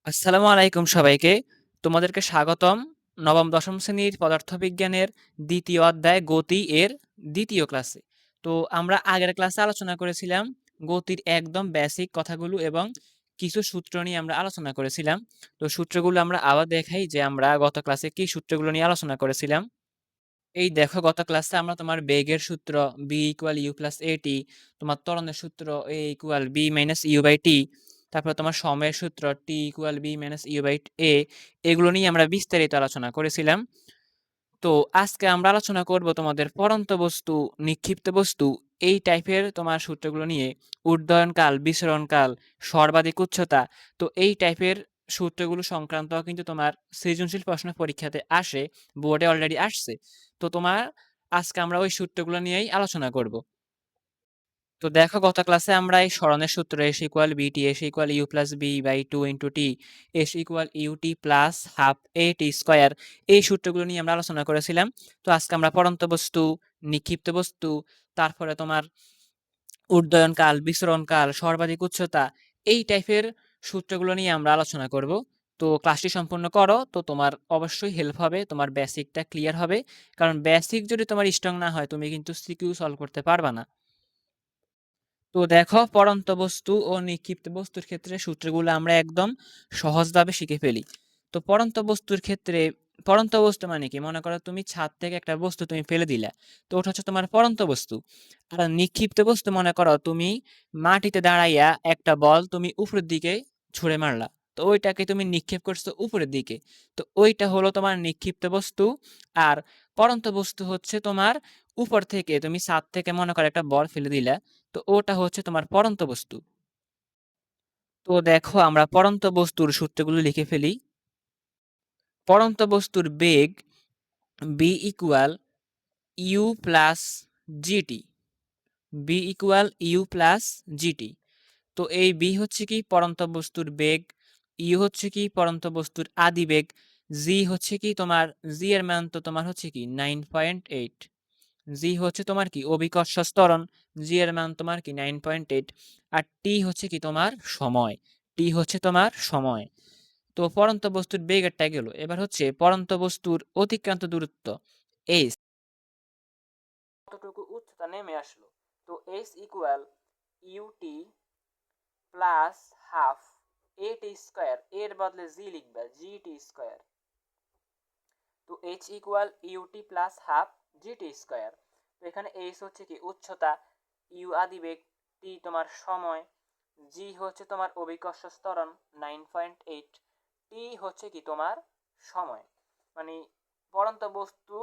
আসসালামু আলাইকুম সবাইকে। তোমাদেরকে স্বাগতম। নবম দশম শ্রেণীর পদার্থবিজ্ঞানের ২য় অধ্যায় গতি এর ২য় ক্লাসে। তো আমরা আগের ক্লাসে আলোচনা করেছিলাম গতির একদম বেসিক কথাগুলো এবং কিছু সূত্র নিয়ে আমরা আলোচনা করেছিলাম। তো সূত্রগুলো আমরা আবার দেখাই যে আমরা গত ক্লাসে কি সূত্রগুলো নিয়ে আলোচনা করেছিলাম। এই দেখো গত ক্লাসে আমরা তোমার বেগের সূত্র b = u + at, তোমার ত্বরণের সূত্র a = b - u/t, তারপর তোমার সময়ের সূত্র t = b - u/a, এগুলো নিয়ে আমরা বিস্তারিত আলোচনা করেছিলাম। তো আজকে আমরা আলোচনা করব তোমাদের পড়ন্ত বস্তু, নিক্ষিপ্ত বস্তু এই টাইপের তোমার সূত্রগুলো নিয়ে। উড্ডয়নকাল, বিচরণকাল, সর্বাধিক উচ্চতা, তো এই টাইপের সূত্রগুলো সংক্রান্ত কিন্তু তোমার সৃজনশীল প্রশ্ন পরীক্ষাতে আসে, বোর্ডে অলরেডি আসছে। তো তোমার আজকে আমরা ওই সূত্রগুলো নিয়েই আলোচনা করব। তো দেখো গত ক্লাসে আমরা এই সরণের সূত্র s = bt, s = u + b/2 * t, s = ut + half at² এই সূত্রগুলো নিয়ে আমরা আলোচনা করেছিলাম। তো আজকে আমরা পড়ন্ত বস্তু, নিক্ষিপ্ত বস্তু, তারপরে তোমার উড্ডয়নকাল, বিচরণকাল, সর্বাধিক উচ্চতা এই টাইপের সূত্রগুলো নিয়ে আমরা আলোচনা করব। তো ক্লাসটি সম্পূর্ণ করো, তো তোমার অবশ্যই হেল্প হবে, তোমার বেসিকটা ক্লিয়ার হবে। কারণ বেসিক যদি তোমার স্ট্রং না হয় তুমি কিন্তু সিকিউ সলভ করতে পারবা না। তো দেখো পড়ন্ত বস্তু ও নিক্ষিপ্ত বস্তুর ক্ষেত্রে সূত্রগুলো আমরা একদম সহজভাবে শিখে ফেলি। তো পড়ন্ত বস্তুর ক্ষেত্রে, পড়ন্ত বস্তু মানে কি? মনে করো তুমি ছাদ থেকে একটা বস্তু তুমি ফেলে দিলা, তো ওটা হচ্ছে তোমার পড়ন্ত বস্তু। আর নিক্ষিপ্ত বস্তু মনে করো তুমি মাটিতে দাঁড়াইয়া একটা বল তুমি উপরের দিকে ছুঁড়ে মারলা, তো ওইটাকে তুমি নিক্ষেপ করছো উপরের দিকে, তো ওইটা হলো তোমার নিক্ষিপ্ত বস্তু। আর পড়ন্ত বস্তু হচ্ছে তোমার উপর থেকে, তুমি ছাদ থেকে মনে করো একটা বল ফেলে দিলা, তো ওটা হচ্ছে তোমার পড়ন্ত বস্তু। তো দেখো আমরা পড়ন্ত বস্তুর সূত্রগুলো লিখে ফেলি। পড়ন্ত বস্তুর বেগ b = u + gt, b = u + gt। তো এই b হচ্ছে কি পড়ন্ত বস্তুর বেগ, u হচ্ছে কি পড়ন্ত বস্তুর আদিবেগ, g হচ্ছে কি তোমার, g এর মান তো তোমার হচ্ছে কি 9.8, জি হচ্ছে তোমার কি অভিকর্ষ ত্বরণ, জি এর মান তোমার কি 9.8, আর টি হচ্ছে কি তোমার সময়, টি হচ্ছে তোমার সময়। তো পড়ন্ত বস্তুর বেগেরটা গেল, এবার হচ্ছে পড়ন্ত বস্তুর অতিক্রান্ত দূরত্ব এইচ, কতটুকু উচ্চতা নেমে আসলো। তো H equal U T plus half A T square, এর বদলে জি লিখবা জিটি স্কয়ার। তো H equal U T plus half G T square. তো এখানে এইচ হচ্ছে কি উচ্চতা, ইউ আদিবেগ, টি তোমার সময়, জি হচ্ছে তোমার অভিকর্ষ ত্বরণ 9.8, টি হচ্ছে কি তোমার সময়। মানে পড়ন্ত বস্তু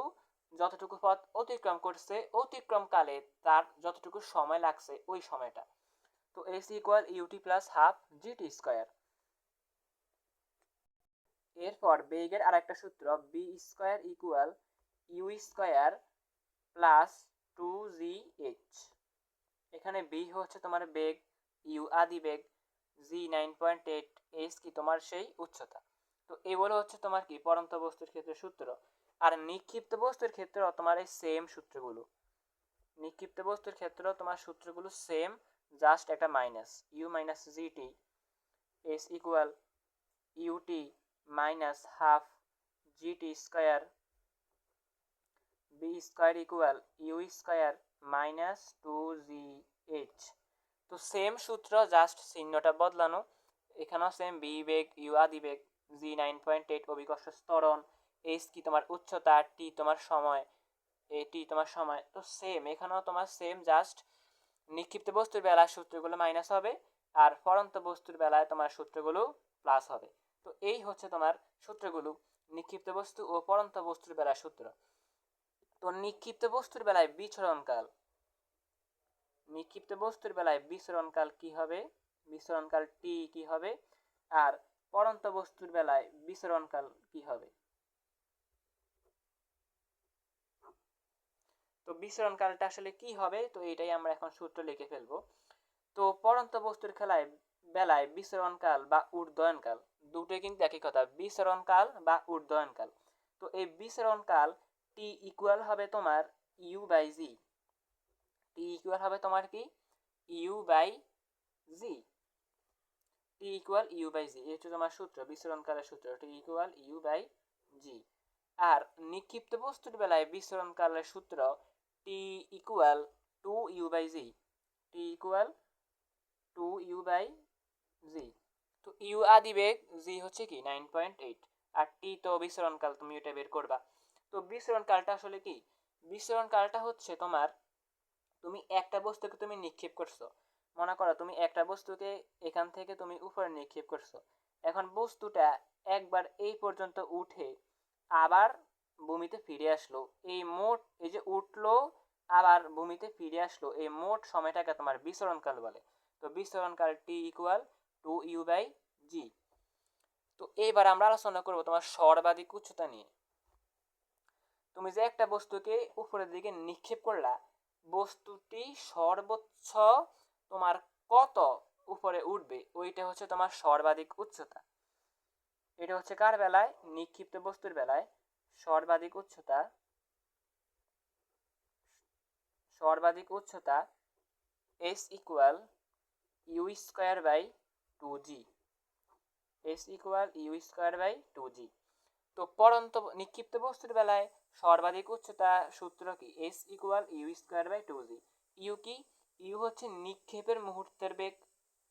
যতটুকু পথ অতিক্রম করছে, অতিক্রমকালে তার যতটুকু সময় লাগছে ওই সময়টা। তো H equal U T plus half G T square. এরপর বেগের আরেকটা সূত্র V square equal U square plus 2gh। এখানে বি হচ্ছে তোমার বেগ, ইউ আদি বেগ, জি 9.8, এইচ কি তোমার সেই উচ্চতা। তো এগুলো হচ্ছে তোমার কি পড়ন্ত বস্তুর ক্ষেত্রে সূত্র। আর নিক্ষিপ্ত বস্তুর ক্ষেত্রে তোমার এই সেম সূত্রগুলো, নিক্ষিপ্ত বস্তুর ক্ষেত্রেও তোমার সূত্রগুলো সেম, জাস্ট একটা minus, U minus G T, S equal U T minus half G T square, V square equal U square minus 2gh। তো সেম সূত্র, জাস্ট চিহ্নটা বদলানো। এখানেও সেম, বি বেগ, ইউ আদি বেগ, জি 9.8 অভিকর্ষ ত্বরণ, এইচ কি তোমার উচ্চতা, টি তোমার সময়, এটি তোমার সময়। তো সেম এখানেও তোমার সেম, জাস্ট নিক্ষিপ্ত বস্তুর বেলায় সূত্রগুলো মাইনাস হবে, আর পড়ন্ত বস্তুর বেলায় তোমার সূত্রগুলো প্লাস হবে। তো এই হচ্ছে তোমার সূত্রগুলো নিক্ষিপ্ত বস্তু ও পড়ন্ত বস্তুর বেলায় সূত্র। তো নিক্ষিপ্ত বস্তুর বেলায় বিচরণকাল, নিক্ষিপ্ত বস্তুর বেলায় বিচরণকাল কি হবে, বিচরণকাল টি কি হবে, আর পড়ন্ত বস্তুর বেলায় বিচরণকাল কি হবে। তো বিচরণকালটা আসলে কি হবে, তো এটাই আমরা এখন সূত্র লিখে ফেলবো। তো পড়ন্ত বস্তুর বেলায় বিচরণকাল বা উর্দয়নকাল দুটোই কিন্তু একই কথা, বিচরণকাল বা উর্দয়নকাল। তো এই বিচরণকাল টি ইকুয়াল হবে তোমার U by G, T equal হবে তোমার কি U by G. T equal U by G, এই হচ্ছে তোমার সূত্র, বিচরণকালের সূত্র, T equal U by G. আর নিক্ষিপ্ত বস্তুর বেলায় বিচরণকালের সূত্র T equal to U by G, T equal to U by G. তো ইউ আদিবেগ, জি হচ্ছে কি 9.8, আর টি তো বিচরণকাল, তুমি এটা বের করবা। তো বিচরণকালটা আসলে কি? বিচরণকালটা হচ্ছে তোমার, তুমি একটা বস্তুকে তুমি নিক্ষেপ করছো, মনে করো তুমি একটা বস্তুকে এখান থেকে তুমি উপরে নিক্ষেপ করছো, এখন বস্তুটা একবার এই পর্যন্ত উঠে আবার ভূমিতে ফিরে আসলো, এই মোট, এই যে উঠলো আবার ভূমিতে ফিরে আসলো, এই মোট সময়টাকে তোমার বিচরণকাল বলে। তো বিচরণকাল টি equal to U by G. তো এইবার আমরা আলোচনা করবো তোমার সর্বাধিক উচ্চতা নিয়ে। তুমি যে একটা বস্তুকে উপরের দিকে নিক্ষেপ করলা, বস্তুটি সর্বোচ্চ তোমার কত উপরে উঠবে, ওইটা হচ্ছে তোমার সর্বাধিক উচ্চতা। এটা হচ্ছে কার বেলায়? নিক্ষিপ্ত বস্তুর বেলায় সর্বাধিক উচ্চতা, সর্বাধিক উচ্চতা S equal U square by two G, S equal U square by two G. তো পরন্ত নিক্ষিপ্ত বস্তুর বেলায় সর্বাধিক উচ্চতা সূত্র কি? S equal U square by two G. U কি? ইউ হচ্ছে নিক্ষেপের মুহূর্তের বেগ,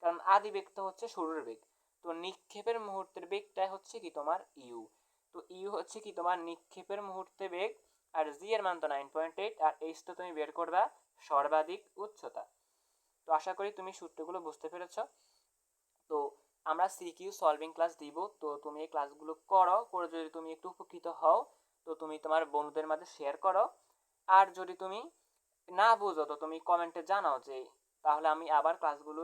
কারণ আদি বেগ তো হচ্ছে শুরুর বেগ, তো নিক্ষেপের মুহূর্তের বেগটা হচ্ছে কি তোমার ইউ। তো ইউ হচ্ছে কি তোমার নিক্ষেপের মুহূর্তে বেগ, আর জি এর মান তো 9.8, আর এইচ তো তুমি বের করবা সর্বাধিক উচ্চতা। তো আশা করি তুমি সূত্রগুলো বুঝতে পেরেছ। তো আমরা সিকিউ সলভিং ক্লাস দিব, তো তুমি এই ক্লাসগুলো করো, করে যদি তুমি একটু উপকৃত হও তো তুমি তোমার বন্ধুদের মাঝে শেয়ার করো। আর যদি তুমি না বুঝো তো তুমি কমেন্টে জানাও, যে তাহলে আমি আবার ক্লাসগুলো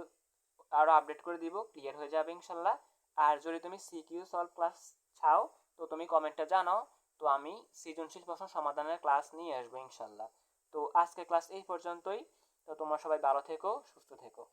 আরও আপডেট করে দিব, ক্লিয়ার হয়ে যাবে ইনশাল্লাহ। আর যদি তুমি সিকিউ সলভ ক্লাস চাও তো তুমি কমেন্টে জানাও, তো আমি সৃজনশীল প্রশ্ন সমাধানের ক্লাস নিয়ে আসবো ইনশাল্লাহ। তো আজকে ক্লাস এই পর্যন্তই। তো তোমরা সবাই ভালো থেকো, সুস্থ থেকো।